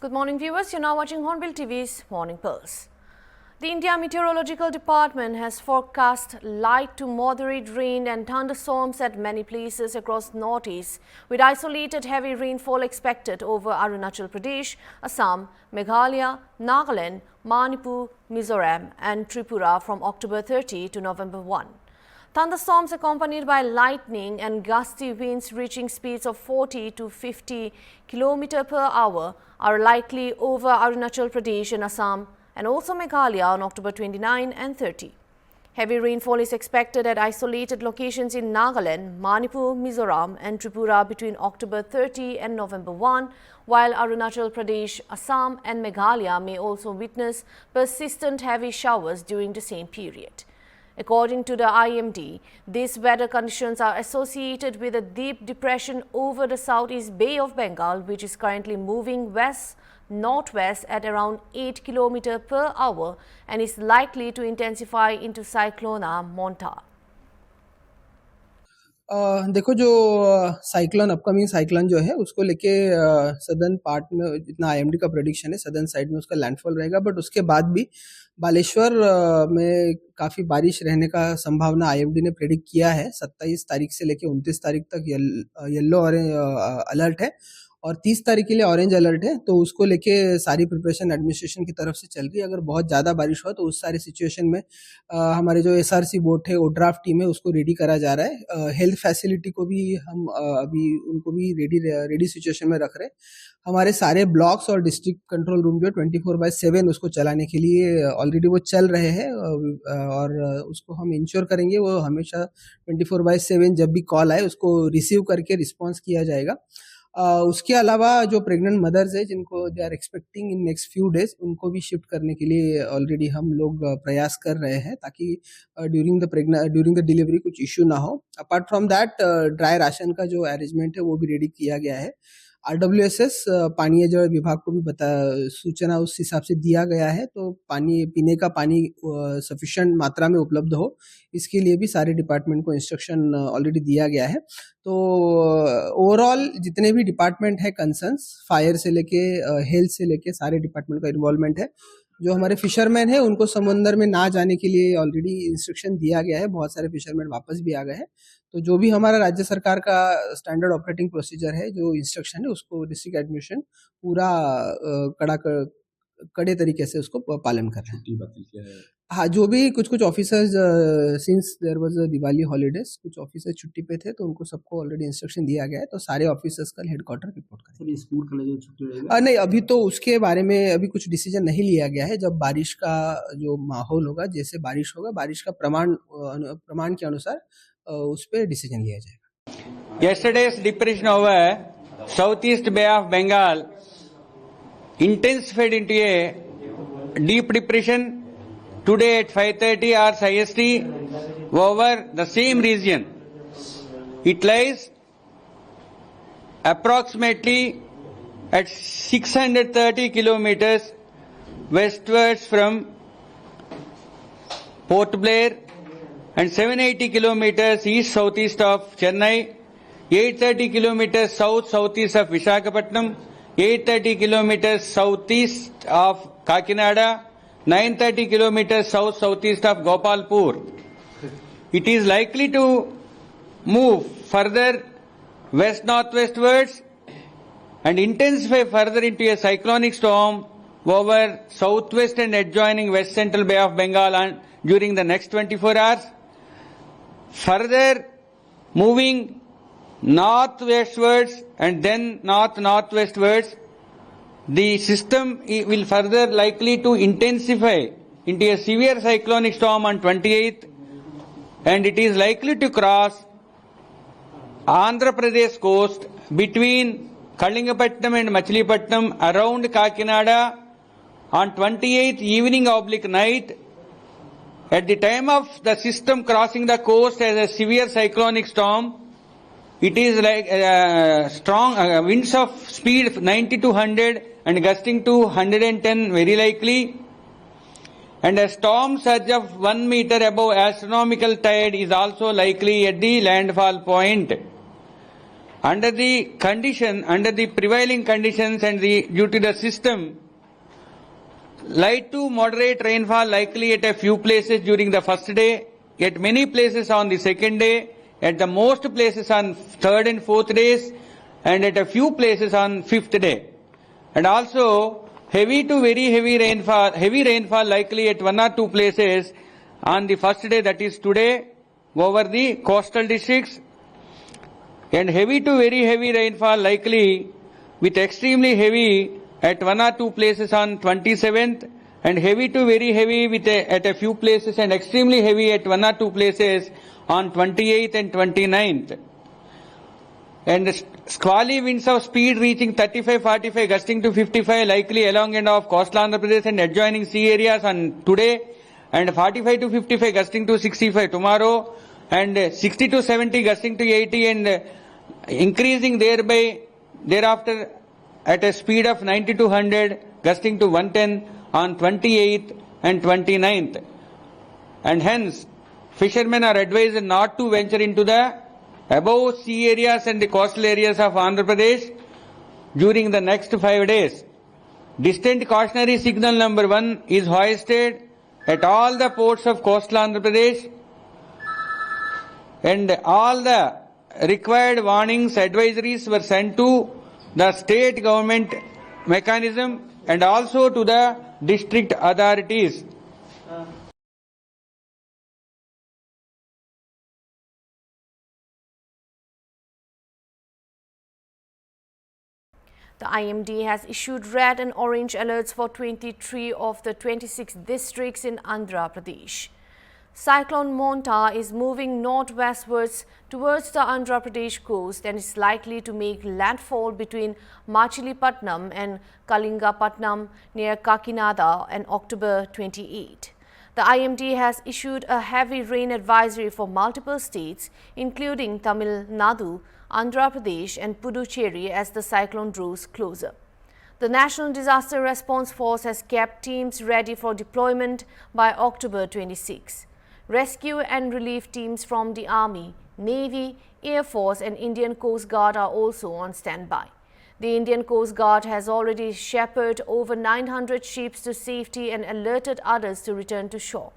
Good morning, viewers. You're now watching Hornbill TV's Morning Pulse. The India Meteorological Department has forecast light to moderate rain and thunderstorms at many places across northeast, with isolated heavy rainfall expected over Arunachal Pradesh, Assam, Meghalaya, Nagaland, Manipur, Mizoram and Tripura from October 30 to November 1. Thunderstorms accompanied by lightning and gusty winds reaching speeds of 40 to 50 km per hour are likely over Arunachal Pradesh and Assam and also Meghalaya on October 29 and 30. Heavy rainfall is expected at isolated locations in Nagaland, Manipur, Mizoram and Tripura between October 30 and November 1, while Arunachal Pradesh, Assam and Meghalaya may also witness persistent heavy showers during the same period. According to the IMD, these weather conditions are associated with a deep depression over the southeast Bay of Bengal, which is currently moving west-northwest at around 8 km per hour and is likely to intensify into cyclone Monta. देखो जो cyclone upcoming cyclone जो है उसको लेके southern part में जितना IMD का prediction है सदर्न साइड में उसका लैंडफॉल रहेगा, बट उसके बाद भी बालेश्वर में काफ़ी बारिश रहने का संभावना आईएमडी ने प्रेडिक्ट किया है। 27 तारीख से लेके 29 तारीख तक येलो अलर्ट है और 30 तारीख के लिए ऑरेंज अलर्ट है, तो उसको लेके सारी प्रिपरेशन एडमिनिस्ट्रेशन की तरफ से चल रही है। अगर बहुत ज़्यादा बारिश हो तो उस सारी सिचुएशन में हमारे जो एसआरसी बोट है, ओड्राफ्ट टीम है, उसको रेडी करा जा रहा है। हेल्थ फैसिलिटी को भी हम अभी उनको भी रेडी सिचुएशन में रख रहे हैं। हमारे सारे ब्लॉक्स और डिस्ट्रिक्ट कंट्रोल रूम जो 24/7 उसको चलाने के लिए ऑलरेडी वो चल रहे हैं और उसको हम इंश्योर करेंगे वो हमेशा 24/7 जब भी कॉल आए उसको रिसीव करके रिस्पॉन्स किया जाएगा। उसके अलावा जो प्रेग्नेंट मदर्स है जिनको they are expecting in next few days, उनको भी शिफ्ट करने के लिए ऑलरेडी हम लोग प्रयास कर रहे हैं ताकि ड्यूरिंग द डिलीवरी कुछ इश्यू ना हो। Apart from that dry ration का जो अरेंजमेंट है वो भी रेडी किया गया है। RWSS पानीय जल विभाग को भी सूचना उस हिसाब से दिया गया है, तो पीने का पानी सफिशिएंट मात्रा में उपलब्ध हो इसके लिए भी सारे डिपार्टमेंट को इंस्ट्रक्शन ऑलरेडी दिया गया है। तो ओवरऑल जितने भी डिपार्टमेंट है कंसर्न्स, फायर से लेके हेल्थ से लेके सारे डिपार्टमेंट का इन्वॉल्वमेंट है। जो हमारे फिशरमैन है उनको समुंदर में ना जाने के लिए ऑलरेडी इंस्ट्रक्शन दिया गया है। बहुत सारे फिशरमैन वापस भी आ गए हैं। तो जो भी हमारा राज्य सरकार का स्टैंडर्ड ऑपरेटिंग प्रोसीजर है, जो इंस्ट्रक्शन है, उसको डिस्ट्रिक्ट एडमिनिस्ट्रेशन पूरा कड़े तरीके से उसको पालन कर रहे हैं। हाँ, जो भी कुछ officers since there was a Diwali holidays, कुछ ऑफिसर्स छुट्टी पे थे तो उनको सबको ऑलरेडी इंस्ट्रक्शन दिया गया है, तो सारे ऑफिसर्स कल हेडक्वार्टर रिपोर्ट करेंगे। स्कूल कॉलेज छुट्टी रहेगा? नहीं, अभी तो उसके बारे में अभी कुछ डिसीजन नहीं लिया गया है। जब बारिश का जो माहौल होगा, जैसे बारिश होगा, बारिश का प्रमाण के अनुसार उस पर डिसीजन लिया जाएगा। Yesterday's depression over southeast Bay of Bengal intensified into a deep depression today at 5:30 hours IST over the same region. It lies approximately at 630 kilometers westwards from Port Blair and 780 kilometers east-southeast of Chennai, 830 kilometers south-southeast of Visakhapatnam, 830 kilometers southeast of Kakinada, 930 kilometers south-southeast of Gopalpur. It is likely to move further west-northwestwards and intensify further into a cyclonic storm over southwest and adjoining west central Bay of Bengal during the next 24 hours. Further moving northwestwards and then northwestwards, the system will further likely to intensify into a severe cyclonic storm on 28th, and it is likely to cross Andhra Pradesh coast between Kalingapatnam and Machilipatnam around Kakinada on 28th evening/night. At the time of the system crossing the coast as a severe cyclonic storm, it is like strong winds of speed 90 to 100 and gusting to 110 very likely, and a storm surge of 1 meter above astronomical tide is also likely at the landfall point. under the prevailing conditions and due to the system, light to moderate rainfall likely at a few places during the first day, at many places on the second day, at the most places on third and fourth days, and at a few places on fifth day. And also heavy to very heavy rainfall likely at one or two places on the first day, that is today, over the coastal districts, and heavy to very heavy rainfall likely with extremely heavy at one or two places on 27th, and heavy to very heavy at a few places and extremely heavy at one or two places on 28th and 29th. And squally winds of speed reaching 35-45, gusting to 55 likely along and off coastal Andhra Pradesh and adjoining sea areas on today, and 45 to 55 gusting to 65 tomorrow, and 60 to 70 gusting to 80, and increasing thereafter at a speed of 90 to 100 gusting to 110 on 28th and 29th. And hence fishermen are advised not to venture into the above sea areas and the coastal areas of Andhra Pradesh during the next 5 days. Distant cautionary signal number 1 is hoisted at all the ports of coastal Andhra Pradesh, and all the required warnings, advisories were sent to the state government mechanism and also to the district authorities. The IMD has issued red and orange alerts for 23 of the 26 districts in Andhra Pradesh. Cyclone Monta is moving northwestwards towards the Andhra Pradesh coast and is likely to make landfall between Machilipatnam and Kalingapatnam near Kakinada on October 28. The IMD has issued a heavy rain advisory for multiple states, including Tamil Nadu, Andhra Pradesh and Puducherry as the cyclone draws closer. The National Disaster Response Force has kept teams ready for deployment by October 26. Rescue and relief teams from the Army, Navy, Air Force and Indian Coast Guard are also on standby. The Indian Coast Guard has already shepherded over 900 ships to safety and alerted others to return to shore.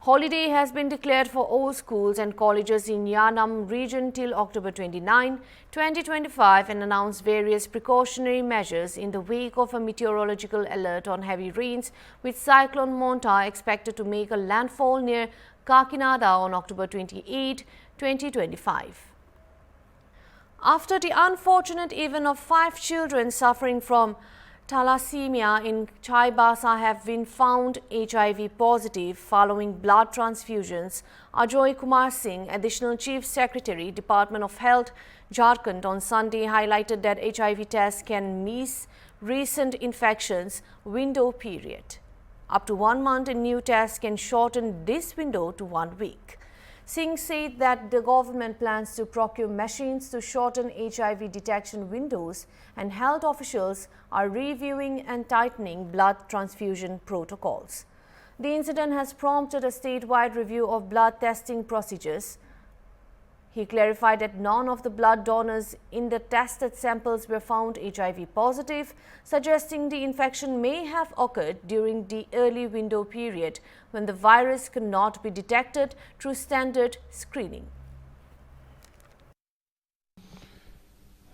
Holiday has been declared for all schools and colleges in Yanam region till October 29, 2025 and announced various precautionary measures in the wake of a meteorological alert on heavy rains, with Cyclone Monta expected to make a landfall near Kakinada on October 28, 2025. After the unfortunate event of 5 children suffering from thalassemia in Chaibasa have been found HIV positive following blood transfusions, Ajoy Kumar Singh, Additional Chief Secretary, Department of Health, Jharkhand, on Sunday highlighted that HIV tests can miss recent infections window period. Up to 1 month and new tests can shorten this window to 1 week. Singh said that the government plans to procure machines to shorten HIV detection windows, and health officials are reviewing and tightening blood transfusion protocols. The incident has prompted a statewide review of blood testing procedures. He clarified that none of the blood donors in the tested samples were found HIV positive, suggesting the infection may have occurred during the early window period when the virus could not be detected through standard screening.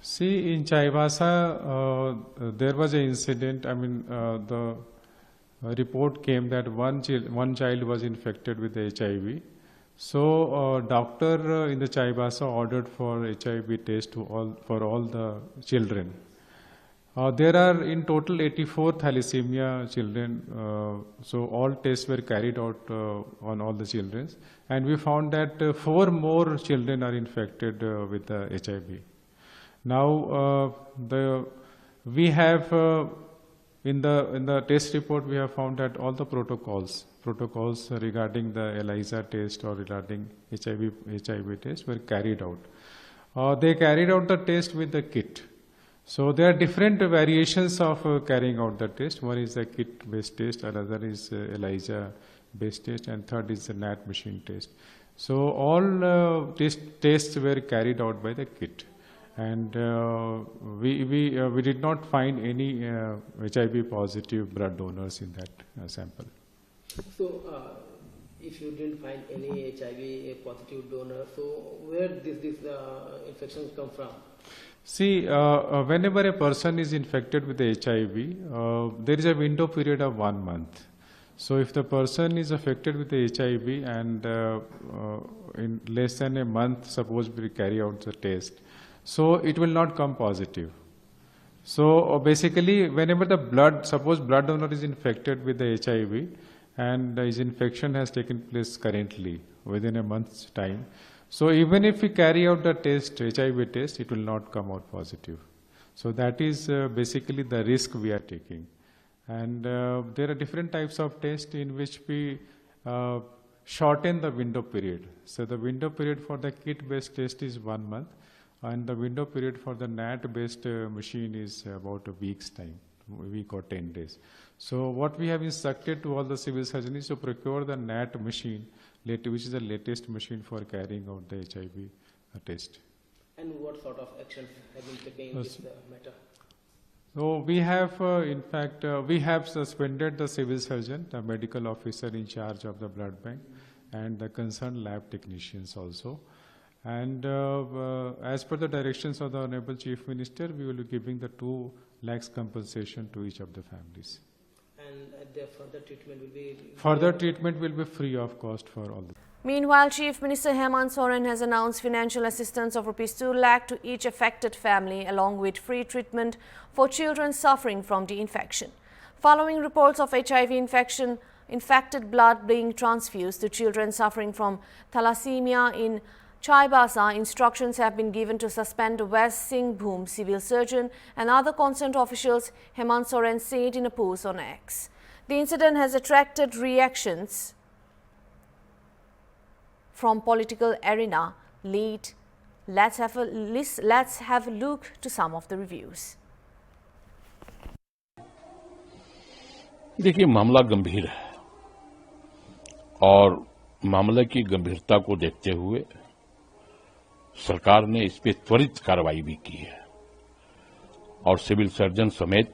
See, in Chaibasa, there was an incident. The report came that one child was infected with HIV. So, doctor in the Chaibasa ordered for HIV test for all the children. There are in total 84 thalassemia children. So all tests were carried out on all the children, and we found that 4 more children are infected with the HIV. Now, we have in the test report we have found that all the protocols regarding the ELISA test or regarding HIV test were carried out. They carried out the test with the kit. So there are different variations of carrying out the test. One is the kit-based test, another is ELISA-based test, and third is the NAT machine test. So all tests were carried out by the kit. and we did not find any HIV positive blood donors in that sample. So, if you didn't find any HIV positive donor, so where this infection come from? See, whenever a person is infected with HIV, there is a window period of 1 month. So if the person is affected with HIV and in less than a month, suppose we carry out the test, so it will not come positive. So basically, whenever the suppose blood donor is infected with the HIV and his infection has taken place currently within a month's time, so even if we carry out the test, HIV test, it will not come out positive. So that is basically the risk we are taking. And there are different types of tests in which we shorten the window period. So the window period for the kit-based test is 1 month, and the window period for the NAT-based machine is about a week's time, a week or 10 days. So what we have instructed to all the civil surgeons is to procure the NAT machine, which is the latest machine for carrying out the HIV test. And what sort of actions have been taken in this matter? So we have, in fact, we have suspended the civil surgeon, the medical officer in charge of the blood bank, and the concerned lab technicians also. And as per the directions of the Honorable Chief Minister, we will be giving the 2 lakhs compensation to each of the families. And the further treatment will be? Further treatment will be free of cost for all. Meanwhile, Chief Minister Hemant Soren has announced financial assistance of Rs 2 lakh to each affected family, along with free treatment for children suffering from the infection. Following reports of HIV infected blood being transfused to children suffering from thalassemia in Chaibasa, instructions have been given to suspend West Singhbhum civil surgeon and other concerned officials, Hemant Soren said in a post on X. The incident has attracted reactions from political arena. Let's have a look to some of the reviews. देखिए, मामला गंभीर है और मामले की गंभीरता को देखते हुए सरकार ने इस पे त्वरित कार्रवाई भी की है और सिविल सर्जन समेत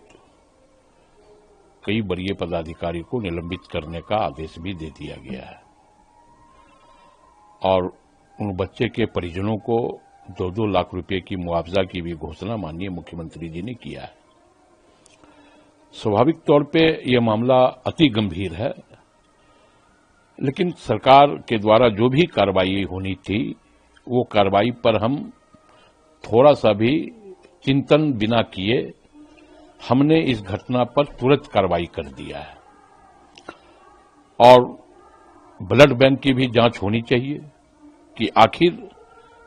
कई वरीय पदाधिकारी को निलंबित करने का आदेश भी दे दिया गया है और उन बच्चे के परिजनों को 2-2 लाख रुपए की मुआवजा की भी घोषणा माननीय मुख्यमंत्री जी ने किया है। स्वाभाविक तौर पे यह मामला अति गंभीर है, लेकिन सरकार के द्वारा जो भी कार्रवाई होनी थी वो कार्रवाई पर हम थोड़ा सा भी चिंतन बिना किए हमने इस घटना पर तुरंत कार्रवाई कर दिया है और ब्लड बैंक की भी जांच होनी चाहिए कि आखिर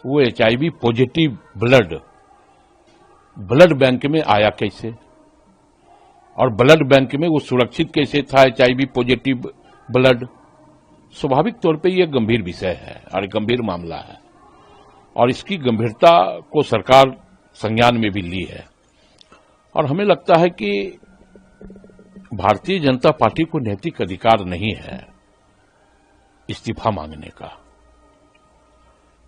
वो HIV पॉजिटिव ब्लड बैंक में आया कैसे और ब्लड बैंक में वो सुरक्षित कैसे था HIV पॉजिटिव ब्लड। स्वाभाविक तौर पे ये गंभीर विषय है और गंभीर मामला है और इसकी गंभीरता को सरकार संज्ञान में भी ली है और हमें लगता है कि भारतीय जनता पार्टी को नैतिक अधिकार नहीं है इस्तीफा मांगने का।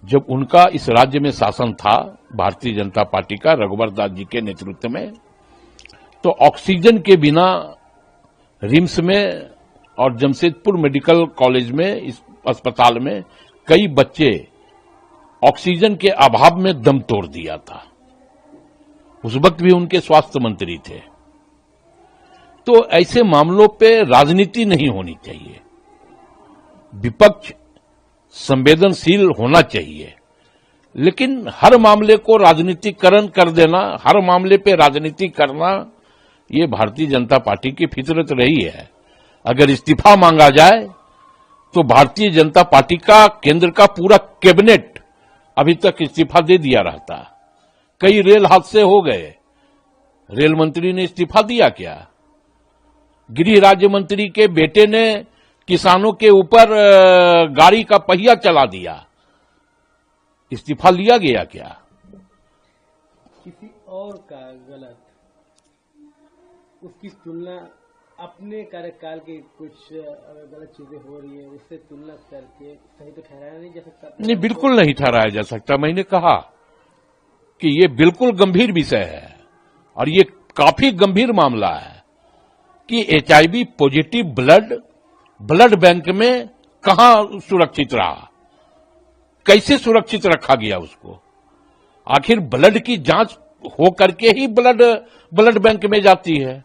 जब उनका इस राज्य में शासन था भारतीय जनता पार्टी का रघुवर दास जी के नेतृत्व में, तो ऑक्सीजन के बिना रिम्स में और जमशेदपुर मेडिकल कॉलेज में इस अस्पताल में कई बच्चे ऑक्सीजन के अभाव में दम तोड़ दिया था। उस वक्त भी उनके स्वास्थ्य मंत्री थे। तो ऐसे मामलों पे राजनीति नहीं होनी चाहिए, विपक्ष संवेदनशील होना चाहिए, लेकिन हर मामले को राजनीतिकरण कर देना, हर मामले पे राजनीति करना, ये भारतीय जनता पार्टी की फितरत रही है। अगर इस्तीफा मांगा जाए तो भारतीय जनता पार्टी का केंद्र का पूरा कैबिनेट अभी तक इस्तीफा दे दिया रहता। कई रेल हादसे हो गए, रेल मंत्री ने इस्तीफा दिया क्या? गृह राज्य मंत्री के बेटे ने किसानों के ऊपर गाड़ी का पहिया चला दिया, इस्तीफा लिया गया क्या? किसी और का गलत, उसकी तुलना अपने कार्यकाल की कुछ गलत चीजें हो रही है उससे तुलना करके सही तो ठहराया नहीं जा सकता? नहीं, बिल्कुल नहीं ठहराया जा सकता। मैंने कहा कि ये बिल्कुल गंभीर विषय है और ये काफी गंभीर मामला है कि HIV पॉजिटिव ब्लड बैंक में कहां सुरक्षित रहा, कैसे सुरक्षित रखा गया उसको। आखिर ब्लड की जांच हो करके ही ब्लड बैंक में जाती है,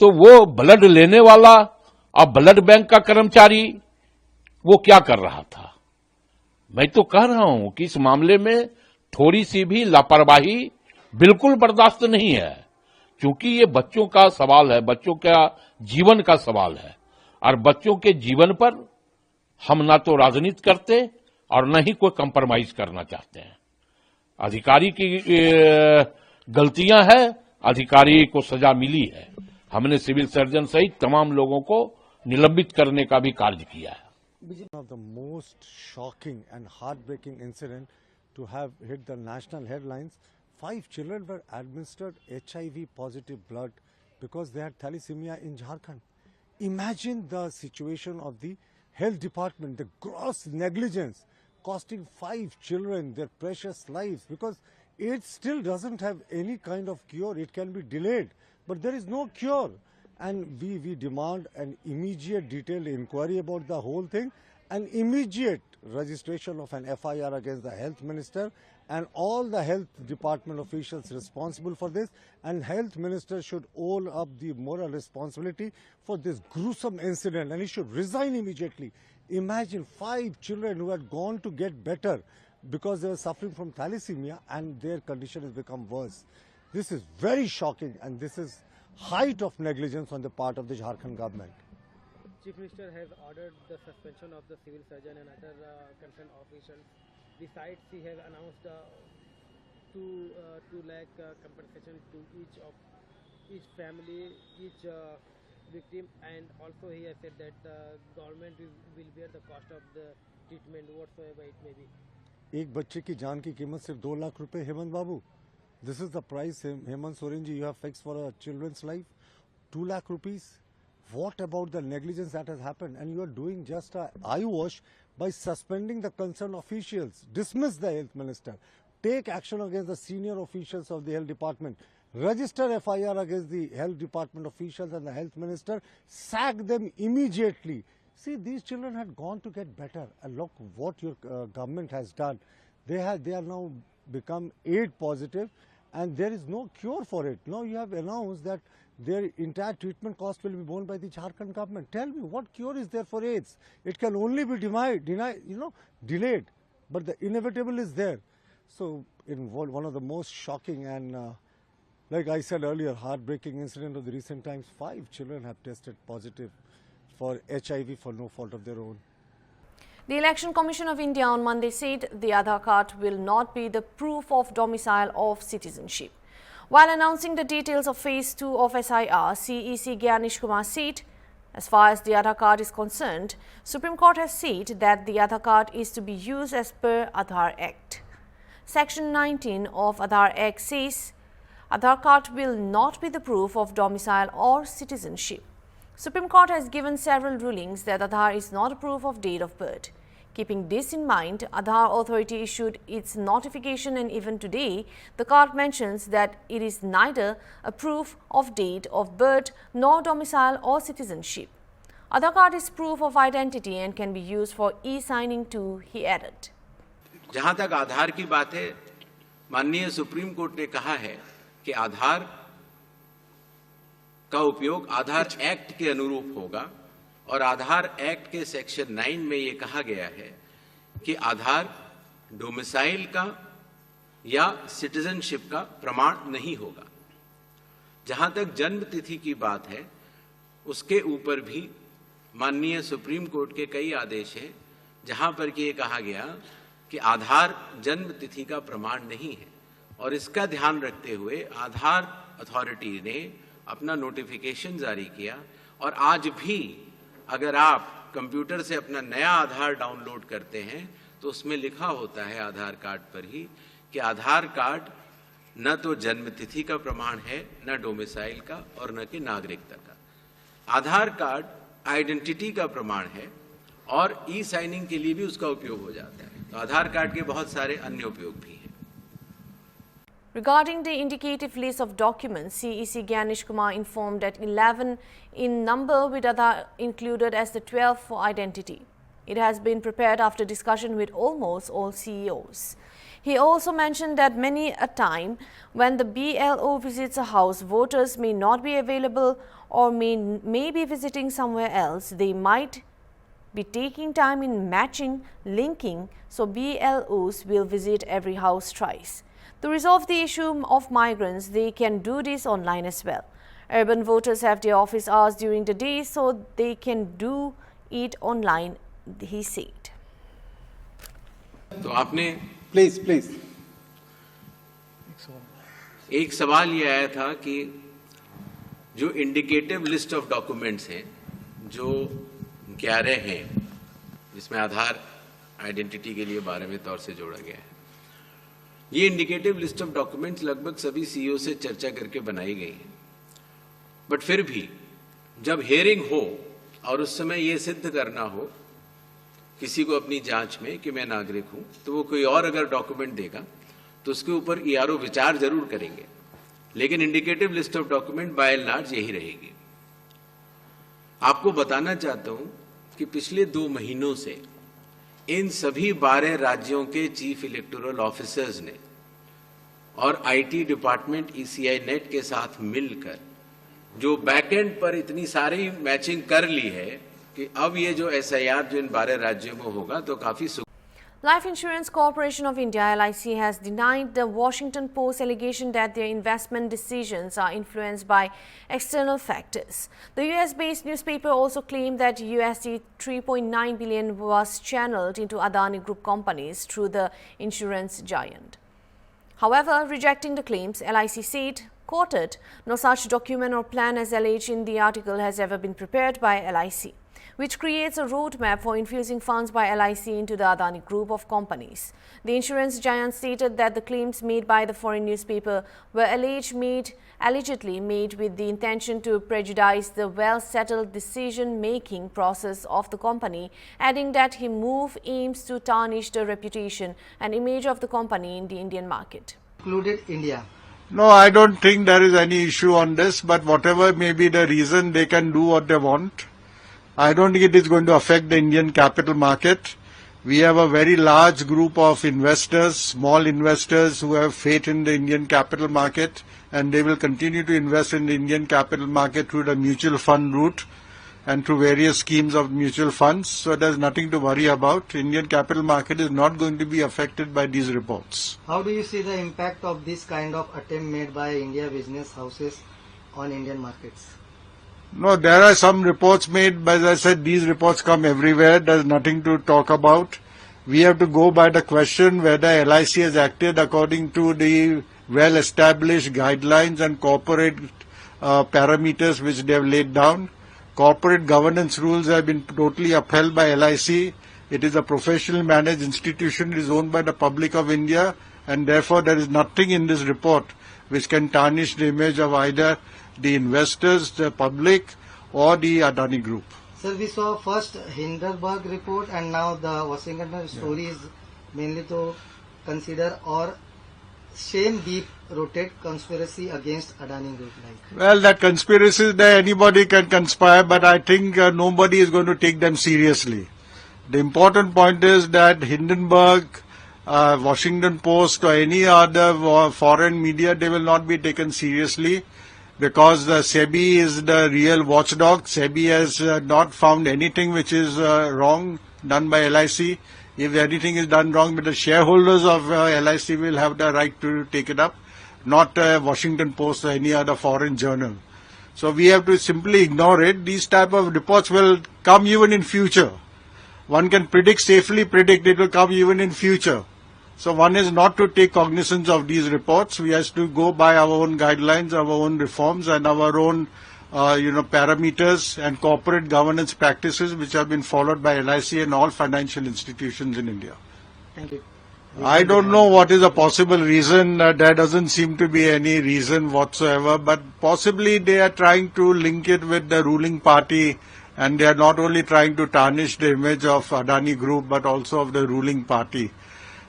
तो वो ब्लड लेने वाला और ब्लड बैंक का कर्मचारी वो क्या कर रहा था। मैं तो कह रहा हूं कि इस मामले में थोड़ी सी भी लापरवाही बिल्कुल बर्दाश्त नहीं है, क्योंकि ये बच्चों का सवाल है, बच्चों का जीवन का सवाल है और बच्चों के जीवन पर हम ना तो राजनीति करते और न ही कोई कंप्रोमाइज करना चाहते हैं। अधिकारी की गलतियां हैं, अधिकारी को सजा मिली है। हमने सिविल सर्जन सहित तमाम लोगों को निलंबित करने का भी कार्य किया है। One of the most shocking and heartbreaking incident to have hit the national headlines. 5 children were administered HIV positive blood because they had thalassemia in Jharkhand. Imagine the situation of the health department, the gross negligence costing 5 children their precious lives, because it still doesn't have any kind of cure. It can be delayed, but there is no cure. And we demand an immediate detailed inquiry about the whole thing, an immediate registration of an FIR against the health minister and all the health department officials responsible for this, and health minister should own up the moral responsibility for this gruesome incident, and he should resign immediately. Imagine 5 children who had gone to get better because they were suffering from thalassemia and their condition has become worse. This is very shocking, and this is height of negligence on the part of the Jharkhand government. Chief Minister has ordered the suspension of the civil surgeon and other concerned officials. Besides, he has announced 2 lakh compensation to each family, each victim, and also he has said that the government will bear the cost of the treatment whatsoever it may be. एक बच्चे की जान की कीमत सिर्फ 2 लाख रुपए, हेमंत बाबू. This is the price, Hemant Soren ji, you have fixed for a children's life. 2 lakh rupees. What about the negligence that has happened? And you are doing just a eye wash by suspending the concerned officials. Dismiss the health minister. Take action against the senior officials of the health department. Register FIR against the health department officials and the health minister. Sack them immediately. See, these children had gone to get better. And look what your government has done. They are now become AIDS positive, and there is no cure for it. Now you have announced that their entire treatment cost will be borne by the Jharkhand government. Tell me, what cure is there for AIDS? It can only be delayed, but the inevitable is there. So, in one of the most shocking and, like I said earlier, heartbreaking incident of the recent times, 5 children have tested positive for HIV for no fault of their own. The Election Commission of India on Monday said the Aadhaar card will not be the proof of domicile of citizenship. While announcing the details of Phase 2 of SIR, CEC Gyanish Kumar said, as far as the Aadhaar card is concerned, Supreme Court has said that the Aadhaar card is to be used as per Aadhaar Act. Section 19 of Aadhaar Act says Aadhaar card will not be the proof of domicile or citizenship. Supreme Court has given several rulings that Aadhaar is not a proof of date of birth. Keeping this in mind, Aadhaar authority issued its notification, and even today, the card mentions that it is neither a proof of date of birth nor domicile or citizenship. Aadhaar card is proof of identity and can be used for e-signing too, he added. जहां तक आधार की बात है, माननीय supreme court ने कहा है कि आधार का उपयोग आधार एक्ट के अनुरूप होगा, और आधार एक्ट के सेक्शन 9 में ये कहा गया है कि आधार डोमिसाइल का या सिटीजनशिप का प्रमाण नहीं होगा। जहां तक जन्म तिथि की बात है, उसके ऊपर भी माननीय सुप्रीम कोर्ट के कई आदेश हैं जहां पर कि ये कहा गया कि आधार जन्म तिथि का प्रमाण नहीं है, और इसका ध्यान रखते हुए आधार अथॉरिटी ने अपना नोटिफिकेशन जारी किया। और आज भी अगर आप कंप्यूटर से अपना नया आधार डाउनलोड करते हैं तो उसमें लिखा होता है आधार कार्ड पर ही कि आधार कार्ड न तो जन्म तिथि का प्रमाण है, न डोमिसाइल का, और न कि नागरिकता का। आधार कार्ड आइडेंटिटी का प्रमाण है और ई साइनिंग के लिए भी उसका उपयोग हो जाता है। तो आधार कार्ड के बहुत सारे अन्य उपयोग भी हैं। Regarding the indicative list of documents, CEC Gyanish Kumar informed that 11 in number with Aadhaar included as the 12th for identity. It has been prepared after discussion with almost all CEOs. He also mentioned that many a time when the BLO visits a house, voters may not be available or may be visiting somewhere else. They might be taking time in matching, linking, so BLOs will visit every house twice. To resolve the issue of migrants, they can do this online as well. Urban voters have their office hours during the day, so they can do it online, he said. तो आपने please एक सवाल ये आया था कि जो indicative list of documents हैं, जो 11 हैं, जिसमें आधार आइडेंटिटी के लिए 12वें तौर से जोड़ा गया है, ये इंडिकेटिव लिस्ट ऑफ डॉक्यूमेंट्स लगभग सभी सीईओ से चर्चा करके बनाई गई है। बट फिर भी जब हियरिंग हो और उस समय ये सिद्ध करना हो किसी को अपनी जांच में कि मैं नागरिक हूं, तो वो कोई और अगर डॉक्यूमेंट देगा तो उसके ऊपर ईआरओ विचार जरूर करेंगे, लेकिन indicative list of document bye and large यही रहेगी। आपको बताना चाहता हूं कि पिछले 2 महीनों से इन सभी 12 राज्यों के चीफ इलेक्टोरल ऑफिसर्स ने और आईटी डिपार्टमेंट ईसीआई नेट के साथ मिलकर जो बैकएंड पर इतनी सारी मैचिंग कर ली है कि अब ये जो एसआईआर जो इन 12 राज्यों में होगा तो काफी Life Insurance Corporation of India (LIC) has denied the Washington Post allegation that their investment decisions are influenced by external factors. The US-based newspaper also claimed that USD 3.9 billion was channeled into Adani Group companies through the insurance giant. However, rejecting the claims, LIC said, quoted, "No such document or plan as alleged in the article has ever been prepared by LIC, which creates a roadmap for infusing funds by LIC into the Adani Group of companies." The insurance giant stated that the claims made by the foreign newspaper were allegedly made with the intention to prejudice the well-settled decision-making process of the company, adding that his move aims to tarnish the reputation and image of the company in the Indian market. Included India. No, I don't think there is any issue on this, but whatever may be the reason, they can do what they want. I don't think it is going to affect the Indian capital market. We have a very large group of investors, small investors who have faith in the Indian capital market, and they will continue to invest in the Indian capital market through the mutual fund route and through various schemes of mutual funds. So there's nothing to worry about. Indian capital market is not going to be affected by these reports. How do you see the impact of this kind of attempt made by India business houses on Indian markets? No, there are some reports made, but as I said, these reports come everywhere. There's nothing to talk about. We have to go by the question whether LIC has acted according to the well-established guidelines and corporate parameters which they have laid down. Corporate governance rules have been totally upheld by LIC. It is a professionally managed institution. It is owned by the public of India, and therefore there is nothing in this report which can tarnish the image of either the investors, the public, or the Adani Group. Sir, we saw first Hindenburg report and now the Washington story is mainly to consider or shame deep-rooted conspiracy against Adani Group. Well, that conspiracy is there, anybody can conspire, but I think nobody is going to take them seriously. The important point is that Hindenburg, Washington Post or any other foreign media, they will not be taken seriously, because the SEBI is the real watchdog. SEBI has not found anything which is wrong done by LIC. If anything is done wrong, but the shareholders of LIC will have the right to take it up, not Washington Post or any other foreign journal. So we have to simply ignore it. These type of reports will come even in future. One can safely predict it will come even in future. So one is not to take cognizance of these reports. We have to go by our own guidelines, our own reforms, and our own, parameters and corporate governance practices which have been followed by LIC and all financial institutions in India. Thank you. I don't know what is a possible reason. There doesn't seem to be any reason whatsoever, but possibly they are trying to link it with the ruling party, and they are not only trying to tarnish the image of Adani Group but also of the ruling party.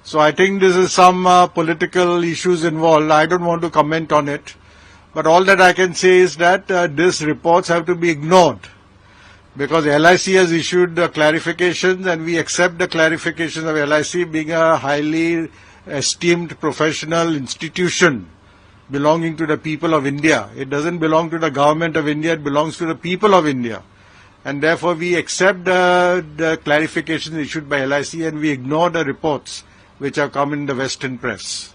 So I think this is some political issues involved. I don't want to comment on it. But all that I can say is that these reports have to be ignored. Because LIC has issued clarifications and we accept the clarifications of LIC being a highly esteemed professional institution belonging to the people of India. It doesn't belong to the government of India, it belongs to the people of India. And therefore we accept the clarifications issued by LIC and we ignore the reports which have come in the Western press.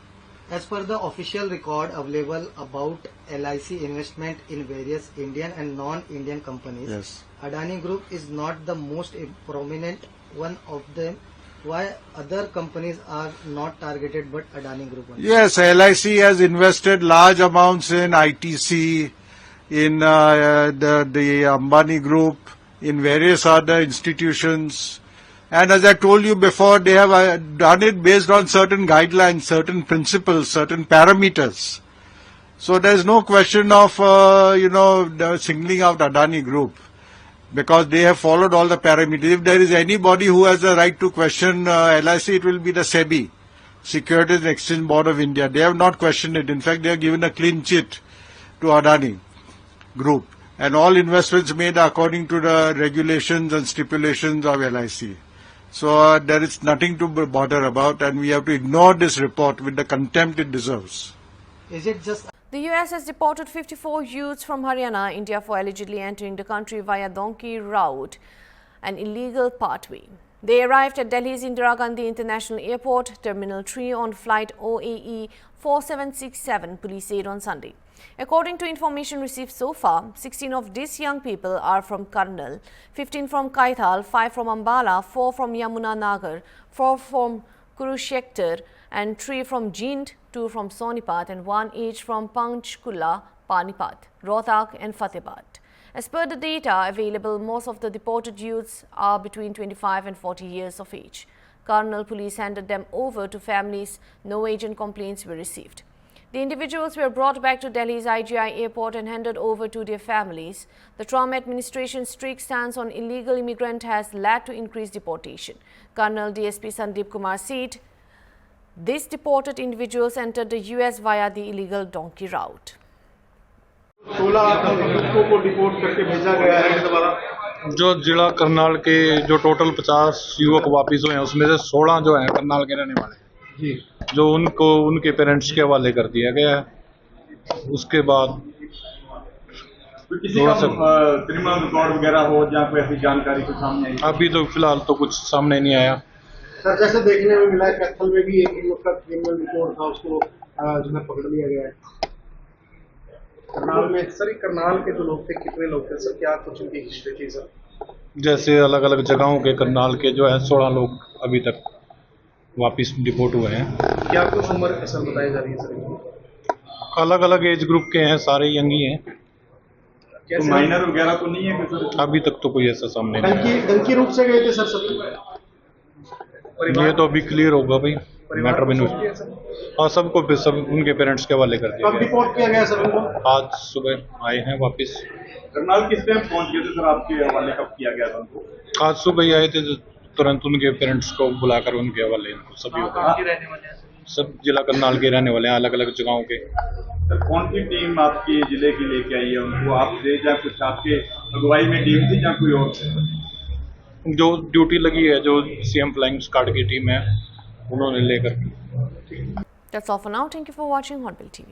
As per the official record available about LIC investment in various Indian and non-Indian companies, Yes. Adani Group is not the most prominent one of them. Why other companies are not targeted but Adani Group only? Yes, LIC has invested large amounts in ITC, in the Ambani Group, in various other institutions. And as I told you before, they have done it based on certain guidelines, certain principles, certain parameters. So there is no question of, singling out Adani Group because they have followed all the parameters. If there is anybody who has a right to question LIC, it will be the SEBI, Securities and Exchange Board of India. They have not questioned it. In fact, they have given a clean chit to Adani Group. And all investments made are according to the regulations and stipulations of LIC. So there is nothing to bother about and we have to ignore this report with the contempt it deserves. Is it just The US has deported 54 youths from Haryana, India for allegedly entering the country via donkey route, an illegal pathway. They arrived at Delhi's Indira Gandhi International Airport, Terminal 3 on flight OAE 4767, police said on Sunday. According to information received so far, 16 of these young people are from Karnal, 15 from Kaithal, 5 from Ambala, 4 from Yamuna Nagar, 4 from Kurukshetra and 3 from Jind, 2 from Sonipat and 1 each from Panchkula, Panipat, Rohtak and Fatehpur. As per the data available, most of the deported youths are between 25 and 40 years of age. Karnal police handed them over to families. No agent complaints were received. The individuals were brought back to Delhi's IGI airport and handed over to their families. The Trump administration's strict stance on illegal immigrant has led to increased deportation. Colonel DSP Sandeep Kumar said these deported individuals entered the US via the illegal donkey route. 16 बच्चों को deport करके भेजा गया है दोबारा। जो जिला करनाल के जो टोटल 50 युवक वापिस हुए हैं उसमें से 16 जो हैं करनाल के रहने वाले जी, जो उनको उनके पेरेंट्स के हवाले कर दिया गया है। उसके बाद किसी का क्रिमिनल रिकॉर्ड वगैरह हो या कोई ऐसी जानकारी को सामने आई? अभी तो फिलहाल तो कुछ सामने नहीं आया। सर जैसे देखने में मिला है कैथल में भी एक युवक का क्रिमिनल रिकॉर्ड था, उसको जो है पकड़ लिया गया है। करनाल में सर करनाल के जो लोग थे कितने लोग थे सर, क्या कुछ उनकी हिस्ट्री थी सर? जैसे अलग अलग जगहों के करनाल के जो है 16 लोग अभी तक वापिस डिपोर्ट हुए हैं। क्या कुछ उम्र सर बताई जा रही है सर? अलग अलग एज ग्रुप के हैं, सारे यंग ही हैं। तो माइनर वगैरह तो नहीं है सर? अभी तक तो कोई ऐसा सामने नहीं। डंकी रूप से गए थे सर सब? ये तो अभी क्लियर होगा भाई, मैटर में हाँ सबको सब उनके पेरेंट्स के हवाले कर दिया। कब रिपोर्ट किया गया सर उनको? आज सुबह आए हैं वापस। करनाल किस टाइम पहुंच गए थे सर, आपके हवाले कब किया गया था उनको? आज सुबह ही आए थे, तुरंत उनके पेरेंट्स को बुलाकर उनके हवाले सभी हो गए। सब जिला करनाल के रहने वाले हैं, अलग अलग जगहों के। सर कौन सी टीम आपकी जिले की लेके आई है उनको? आप ले या कुछ आपके अगुवाई में टीम थी या कोई और? जो ड्यूटी लगी है, जो सीएम फ्लाइंग स्क्वाड की टीम है, उन्होंने लेकर। That's all for now. Thank you for watching Hornbill TV.